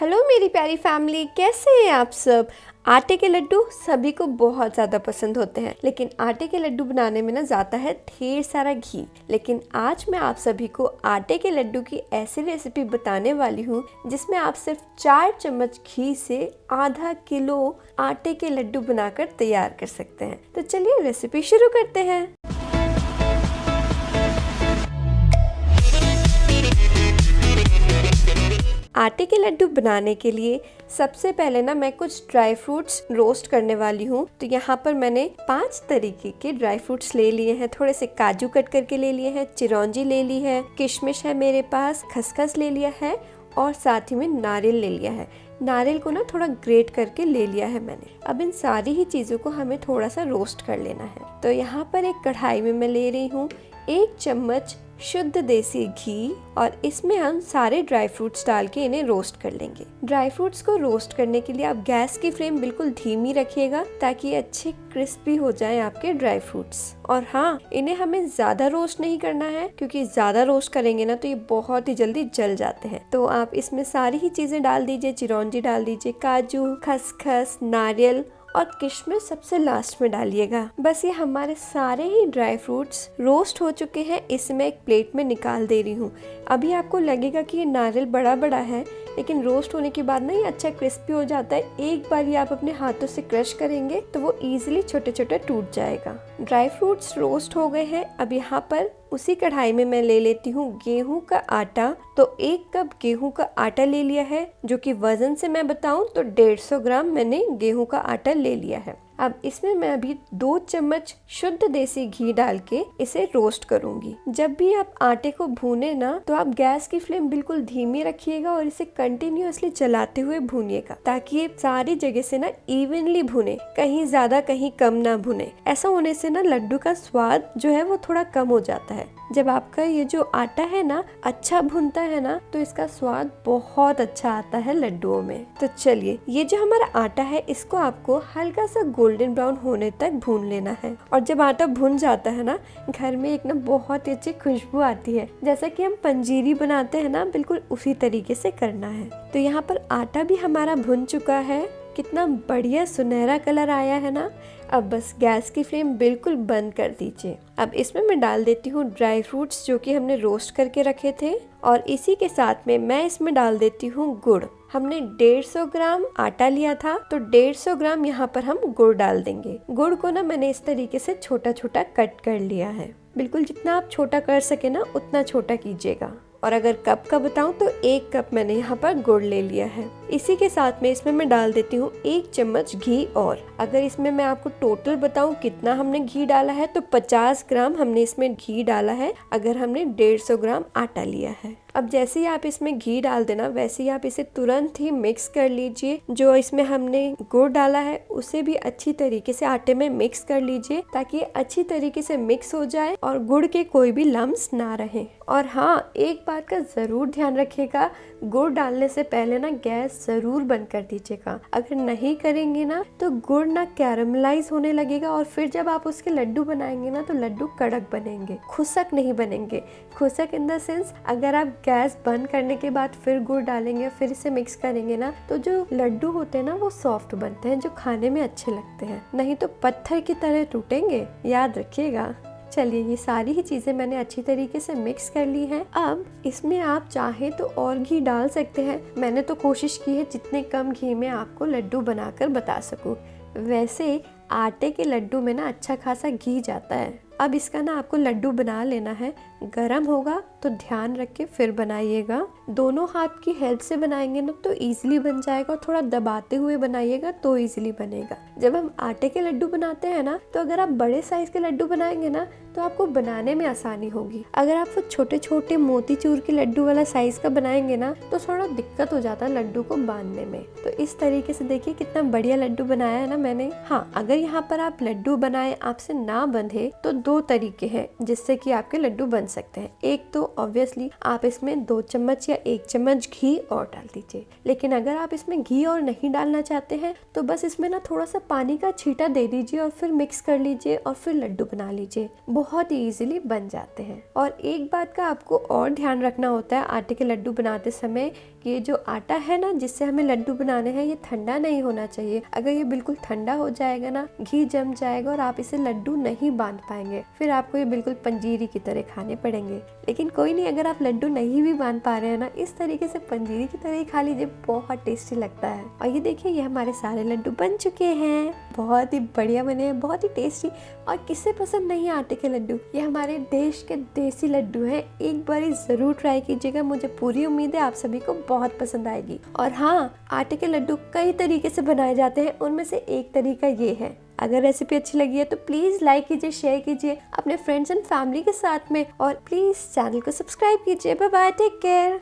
Hello मेरी प्यारी family, कैसे हैं आप सब। आटे के लड्डू सभी को बहुत ज़्यादा पसंद होते हैं, लेकिन आटे के लड्डू बनाने में ना जाता है ढेर सारा घी। लेकिन आज मैं आप सभी को आटे के लड्डू की ऐसी रेसिपी बताने वाली हूँ जिसमें आप सिर्फ 4 चम्मच घी से आधा किलो आटे के लड्डू बनाकर तैयार कर सकते हैं। तो चलिए रेसिपी शुरू करते हैं। आटे के लड्डू बनाने के लिए सबसे पहले ना मैं कुछ ड्राई फ्रूट्स रोस्ट करने वाली हूँ। तो यहाँ पर मैंने 5 तरीके के ड्राई फ्रूट्स ले लिए हैं। थोड़े से काजू कट करके ले लिए हैं, चिरौंजी ले ली है, किशमिश है मेरे पास, खसखस ले लिया है और साथ ही में नारियल ले लिया है। नारियल को ना थोड़ा ग्रेट करके ले लिया है मैंने। अब इन सारी ही चीज़ों को हमें थोड़ा सा रोस्ट कर लेना है। तो यहाँ पर एक कढ़ाई में मैं ले रही हूँ 1 चम्मच शुद्ध देसी घी और इसमें हम सारे ड्राई फ्रूट्स डाल के इन्हें रोस्ट कर लेंगे। ड्राई फ्रूट्स को रोस्ट करने के लिए आप गैस की फ्लेम बिल्कुल धीमी रखिएगा ताकि अच्छे क्रिस्पी हो जाएं आपके ड्राई फ्रूट्स। और हाँ, इन्हें हमें ज्यादा रोस्ट नहीं करना है क्योंकि ज्यादा रोस्ट करेंगे ना तो ये बहुत ही जल्दी जल जाते हैं। तो आप इसमें सारी ही चीजें डाल दीजिए, चिरौंजी डाल दीजिए, काजू, खसखस, नारियल और किशमिश सबसे लास्ट में डालिएगा। बस ये हमारे सारे ही ड्राई फ्रूट्स रोस्ट हो चुके हैं। इसमें एक प्लेट में निकाल दे रही हूँ। अभी आपको लगेगा कि ये नारियल बड़ा बड़ा है, लेकिन रोस्ट होने के बाद ना ये अच्छा क्रिस्पी हो जाता है। एक बार ये आप अपने हाथों से क्रश करेंगे तो वो इजीली छोटे छोटे टूट जाएगा। ड्राई फ्रूट्स रोस्ट हो गए हैं। अब यहाँ पर उसी कढ़ाई में मैं ले लेती हूँ गेहूं का आटा। तो 1 कप गेहूं का आटा ले लिया है, जो कि वजन से मैं बताऊं तो 150 ग्राम मैंने गेहूं का आटा ले लिया है। अब इसमें मैं अभी 2 चम्मच शुद्ध देसी घी डाल के इसे रोस्ट करूंगी। जब भी आप आटे को भूने ना तो आप गैस की फ्लेम बिल्कुल धीमी रखिएगा और इसे कंटिन्यूअसली चलाते हुए भूनिएगा ताकि ये सारी जगह से ना इवनली भुने, कहीं ज्यादा कहीं कम ना भुने। ऐसा होने से ना लड्डू का स्वाद जो है वो थोड़ा कम हो जाता है। जब आपका ये जो आटा है ना अच्छा भुनता है ना तो इसका स्वाद बहुत अच्छा आता है लड्डुओं में। तो चलिए, ये जो हमारा आटा है इसको आपको हल्का सा गोल्डन ब्राउन होने तक भून लेना है। और जब आटा भुन जाता है ना, घर में एक ना बहुत ही अच्छी खुशबू आती है, जैसा कि हम पंजीरी बनाते हैं ना, बिल्कुल उसी तरीके से करना है। तो यहाँ पर आटा भी हमारा भुन चुका है। कितना बढ़िया सुनहरा कलर आया है ना। अब बस गैस की फ्लेम बिल्कुल बंद कर दीजिए। अब इसमें मैं डाल देती हूँ ड्राई फ्रूट्स जो कि हमने रोस्ट करके रखे थे और इसी के साथ में मैं इसमें डाल देती हूँ गुड़। हमने 150 ग्राम आटा लिया था तो 150 ग्राम यहाँ पर हम गुड़ डाल देंगे। गुड़ को ना मैंने इस तरीके से छोटा छोटा कट कर लिया है। बिल्कुल जितना आप छोटा कर सके ना उतना छोटा कीजिएगा। और अगर कप का बताऊं तो 1 कप मैंने यहाँ पर गुड़ ले लिया है। इसी के साथ में इसमें मैं डाल देती हूँ 1 चम्मच घी। और अगर इसमें मैं आपको टोटल बताऊं कितना हमने घी डाला है तो 50 ग्राम हमने इसमें घी डाला है, अगर हमने 150 ग्राम आटा लिया है। अब जैसे ही आप इसमें घी डाल देना वैसे ही आप इसे तुरंत ही मिक्स कर लीजिए। जो इसमें हमने गुड़ डाला है उसे भी अच्छी तरीके से आटे में मिक्स कर लीजिए ताकि अच्छी तरीके से मिक्स हो जाए और गुड़ के कोई भी लम्स ना रहे। और हाँ, एक बात का जरूर ध्यान रखिएगा, गुड़ डालने से पहले ना गैस जरूर बंद कर दीजिएगा। अगर नहीं करेंगे ना तो गुड़ ना कैरमलाइज होने लगेगा और फिर जब आप उसके लड्डू बनाएंगे ना तो लड्डू कड़क बनेंगे, खुशक नहीं बनेंगे। खुशक इन द सेंस, अगर आप गैस बंद करने के बाद फिर गुड़ डालेंगे फिर इसे मिक्स करेंगे ना तो जो लड्डू होते हैं ना वो सॉफ्ट बनते हैं, जो खाने में अच्छे लगते हैं। नहीं तो पत्थर की तरह टूटेंगे, याद रखिएगा। चलिए, ये सारी ही चीज़ें मैंने अच्छी तरीके से मिक्स कर ली हैं। अब इसमें आप चाहें तो और घी डाल सकते हैं। मैंने तो कोशिश की है जितने कम घी में आपको लड्डू बनाकर बता सकूं। वैसे आटे के लड्डू में ना अच्छा खासा घी जाता है। अब इसका ना आपको लड्डू बना लेना है। गरम होगा तो ध्यान रख के फिर बनाइएगा। दोनों हाथ की हेल्प से बनाएंगे ना तो इजीली बन जाएगा और थोड़ा दबाते हुए बनाइएगा तो इजीली बनेगा। जब हम आटे के लड्डू बनाते हैं ना तो अगर आप बड़े साइज के लड्डू बनाएंगे ना तो आपको बनाने में आसानी होगी। अगर आप वो छोटे छोटे मोतीचूर के लड्डू वाला साइज का बनाएंगे ना तो थोड़ा दिक्कत हो जाता है लड्डू को बांधने में। तो इस तरीके से देखिए कितना बढ़िया लड्डू बनाया है ना मैंने। हाँ, अगर यहाँ पर आप लड्डू बनाए आपसे ना बंधे तो 2 तरीके हैं जिससे कि आपके लड्डू बन सकते हैं। एक तो ऑब्वियसली आप इसमें 2 चम्मच या 1 चम्मच घी और डाल दीजिए। लेकिन अगर आप इसमें घी और नहीं डालना चाहते हैं तो बस इसमें ना थोड़ा सा पानी का छींटा दे दीजिए और फिर मिक्स कर लीजिए और फिर लड्डू बना लीजिए। बहुत ही इजीली बन जाते हैं। और एक बात का आपको और ध्यान रखना होता है आटे के लड्डू बनाते समय ये जो आटा है ना जिससे हमें लड्डू बनाने हैं ये ठंडा नहीं होना चाहिए। अगर ये बिल्कुल ठंडा हो जाएगा ना घी जम जाएगा और आप इसे लड्डू नहीं बांध पाएंगे, फिर आपको ये बिल्कुल पंजीरी की तरह खाने पड़ेंगे। लेकिन कोई नहीं, अगर आप लड्डू नहीं भी बांध पा रहे हैं ना, इस तरीके से पंजीरी की तरह ही खा लीजिए, बहुत टेस्टी लगता है। और ये देखिए ये हमारे सारे लड्डू बन चुके हैं, बहुत ही बढ़िया बने हैं, बहुत ही टेस्टी। और किसे पसंद नहीं आटे के लड्डू, ये हमारे देश के देसी लड्डू हैं। एक बार जरूर ट्राई कीजिएगा, मुझे पूरी उम्मीद है आप सभी को बहुत पसंद आएगी। और हाँ, आटे के लड्डू कई तरीके से बनाए जाते हैं, उनमें से एक तरीका ये है। अगर रेसिपी अच्छी लगी है तो प्लीज लाइक कीजिए, शेयर कीजिए अपने फ्रेंड्स एंड फैमिली के साथ में, और प्लीज चैनल को सब्सक्राइब कीजिए। Bye bye, take care.